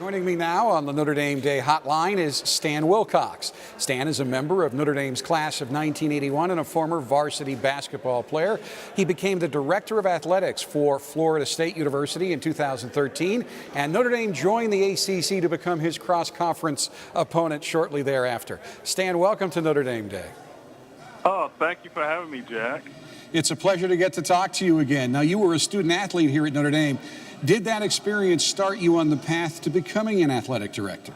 Joining me now on the Notre Dame Day Hotline is Stan Wilcox. Stan is a member of Notre Dame's class of 1981 and a former varsity basketball player. He became the director of athletics for Florida State University in 2013, and Notre Dame joined the ACC to become his cross-conference opponent shortly thereafter. Stan, welcome to Notre Dame Day. Oh, thank you for having me, Jack. It's a pleasure to get to talk to you again. Now, you were a student athlete here at Notre Dame. Did that experience start you on the path to becoming an athletic director?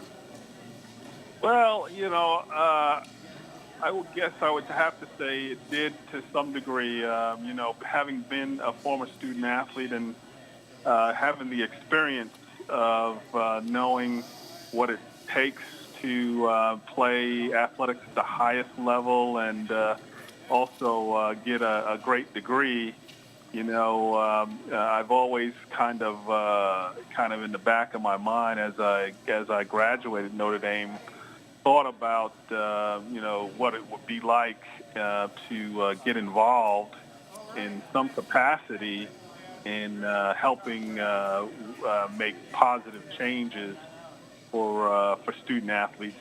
Well, I would guess I would have to say it did to some degree. Having been a former student athlete and having the experience of knowing what it takes to play athletics at the highest level and also get a great degree. I've always kind of in the back of my mind as I graduated Notre Dame, thought about what it would be like to get involved in some capacity in helping make positive changes for student athletes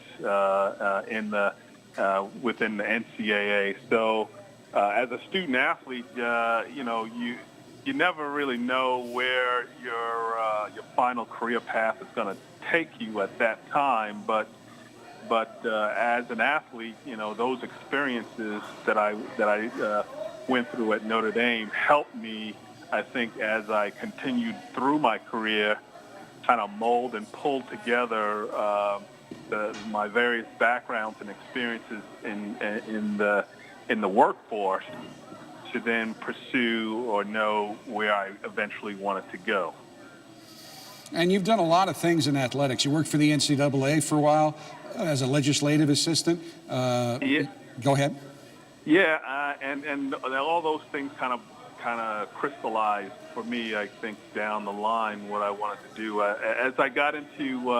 within the NCAA. So. As a student athlete, you never really know where your final career path is going to take you at that time. But as an athlete, those experiences that I went through at Notre Dame helped me, I think, as I continued through my career, kind of mold and pull together my various backgrounds and experiences in the workforce to then pursue or know where I eventually wanted to go. And you've done a lot of things in athletics. You worked for the NCAA for a while as a legislative assistant. Yeah. Go ahead. Yeah, and all those things kind of crystallized for me, I think, down the line what I wanted to do. As I got into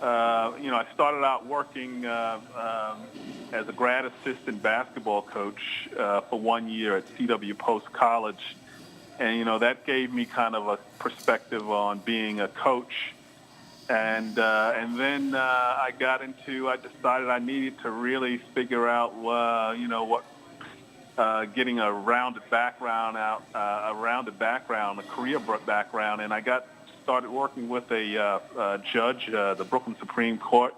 I started out working as a grad assistant basketball coach for 1 year at CW Post College. And, that gave me kind of a perspective on being a coach. And then I decided I needed to really figure out, getting a rounded background, a career background. And I started working with a judge, the Brooklyn Supreme Court,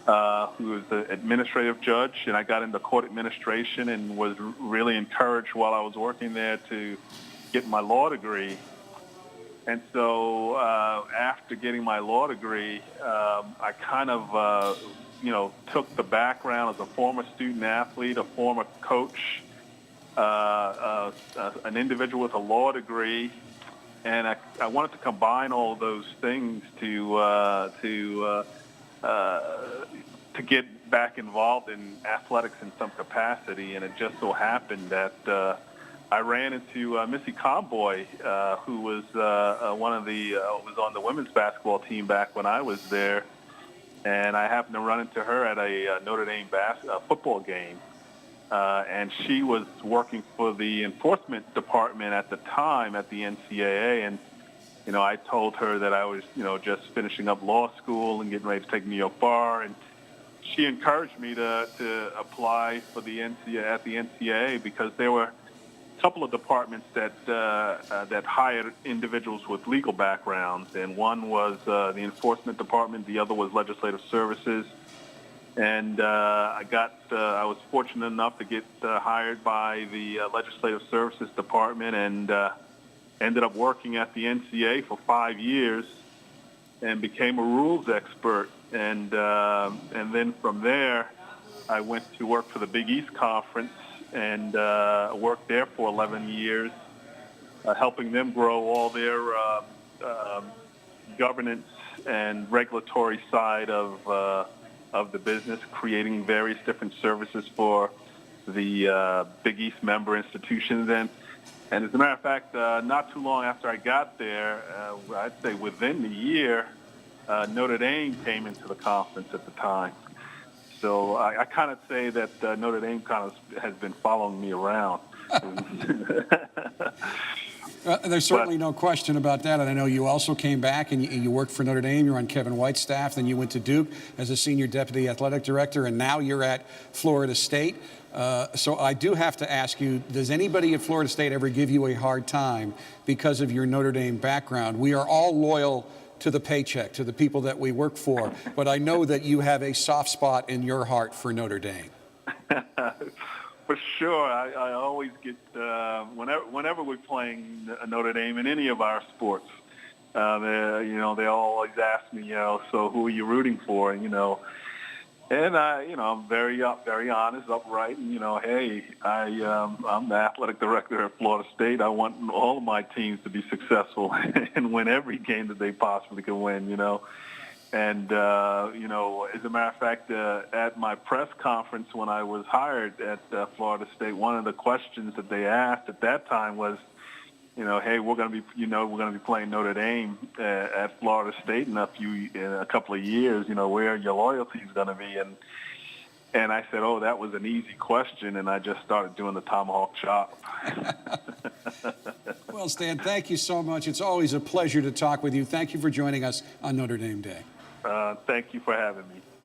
who was the administrative judge, and I got into court administration and was really encouraged while I was working there to get my law degree. And so after getting my law degree, I kind of, took the background as a former student athlete, a former coach, an individual with a law degree, and I wanted to combine all those things to get back involved in athletics in some capacity. And it just so happened that I ran into Missy Comboy, who was was on the women's basketball team back when I was there, and I happened to run into her at a Notre Dame football game. And she was working for the enforcement department at the time at the NCAA. And, I told her that I was, just finishing up law school and getting ready to take New York bar. And she encouraged me to apply for the NCAA because there were a couple of departments that hired individuals with legal backgrounds. And one was the enforcement department. The other was legislative services. And I was fortunate enough to get hired by the Legislative Services Department and ended up working at the NCAA for 5 years and became a rules expert. And then from there, I went to work for the Big East Conference and worked there for 11 years, helping them grow all their governance and regulatory side of the business, creating various different services for the Big East member institutions. And as a matter of fact, not too long after I got there, I'd say within the year, Notre Dame came into the conference at the time. So I kind of say that Notre Dame kind of has been following me around. There's certainly no question about that. And I know you also came back and you worked for Notre Dame. You're on Kevin White's staff. Then you went to Duke as a senior deputy athletic director. And now you're at Florida State. So I do have to ask you, does anybody at Florida State ever give you a hard time because of your Notre Dame background? We are all loyal to the paycheck, to the people that we work for. But I know that you have a soft spot in your heart for Notre Dame. For sure, I always get whenever we're playing Notre Dame in any of our sports, they always ask me, so who are you rooting for? And I'm very honest, upright, and hey, I'm the athletic director at Florida State. I want all of my teams to be successful and win every game that they possibly can win. And, as a matter of fact, at my press conference when I was hired at Florida State, one of the questions that they asked at that time was, hey, we're going to be playing Notre Dame at Florida State in a couple of years. Where are your loyalties going to be? And I said, oh, that was an easy question, and I just started doing the tomahawk chop. Well, Stan, thank you so much. It's always a pleasure to talk with you. Thank you for joining us on Notre Dame Day. Thank you for having me.